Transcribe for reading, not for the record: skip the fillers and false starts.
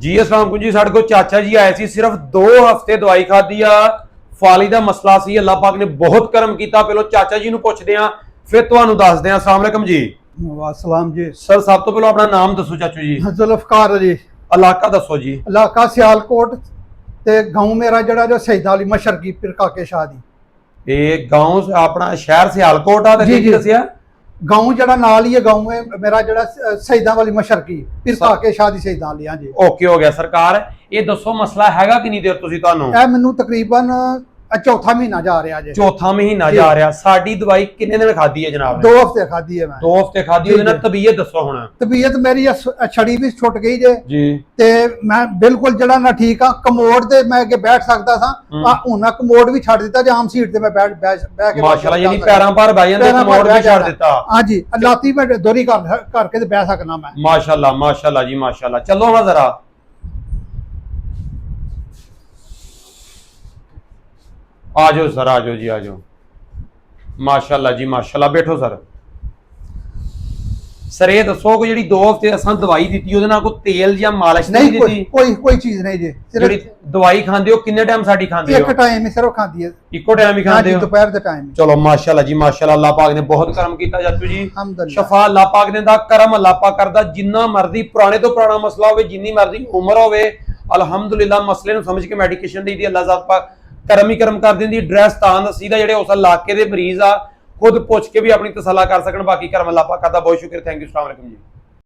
जी अस्सलाम वालेकुम जी। साडे को चाचा जी आए सी, सिर्फ 2 हफ्ते दवाई खाधी आ, फाली दा मसला सी। अल्लाह पाक ने बहुत करम कीता। पहलो चाचा जी नु पुछदे आ, फिर तुहानू दसदे आ। अस्सलाम वालेकुम जी। वासलाम जी। सर सब तो पहलो अपना नाम दसो चाचू जी। जुल्फकार जी। इलाका दसो जी। इलाका सियालकोट ते गांव मेरा जड़ा जो शहीदां वाली मशरकी पिर काके शाह दी। ये गांव अपना शहर सियालकोट आ ते जी, की जी। दसिया गांव जड़ा नाल ही है, गांव में मेरा जड़ा शहीदां वाली मशरकी पिर काके शाह दी शहीदां वाली। हाँ जी। ओके हो गया सरकार। ये दसो मसला हैगा किन्नी देर तुसी तुहानू? ए मैनू तकरीबन चौथा महीना जा रहा जी। चौथा महीना जी। जा रहा। साडी दवाई किन्ने दिन खाधी है जनाब? 2 हफ्ते खाधी है मैं। 2 हफ्ते खाधी। जी, ओदे नाल जी। तबीयत दसो हुण। तबीयत मेरी छड़ी भी छुट गई जे जी ते मैं बिल्कुल जड़ा ना ठीक हाँ। कमोड ते मैं अगे बैठ सकता था, हुण मैं कमोड भी छड़ दिता जे आम सीट ते मैं बैठ के माशाल्लाह, यानी पैरां पर बह जांदे, पैरां कमोड पर भी बह छड़ जाना। दिता। हाँ जी, लाती में दोरी करके ते बह सकना मैं। माशाल्लाह माशाल्लाह जी माशाल्लाह। चलो हाँ जरा आ जाओ सर, आ जाओ जी, आ जाओ। माशाल्लाह जी माशाल्लाह। बैठो सर। सर ये दसो कि जी 2 हफ्ते असां दवाई दी ओदे नाल कोई तेल या मालिश नहीं नहीं, दी? कोई चीज नहीं जी। जेड़ी दवाई खांदे हो किन्ने टाइम साडी खांदे एक हो? टाइम ही सिर्फ खाती है। इको टाइम ही हाँ खांदे जी, हो? दोपहर के टाइम। चलो माशाल्लाह जी माशाल्लाह। अल्लाह पाक ने बहुत करम कीता चाचू जी। अल्हम्दुलिल्लाह। शफा अल्लाह पाक ने दा, करम अल्लाह पाक करदा। जिन्ना मर्जी पुराने तो पुराना मसला होवे, जिन्नी मर्जी उम्र होवे, अल्हम्दुलिल्लाह मसले नु समझ के मेडिकेशन दी अल्लाह ज़ात पाक करम ही करम कर देंदी। एड्रेस तां दसी दा जेड़े उस इलाके दे मरीज आ खुद पुछ के भी अपनी तसल्ला कर सकन। बाकी करम अल्लाह पाक करदा। बहुत शुक्रिया। Thank you. अस्सलाम वालेकुम जी।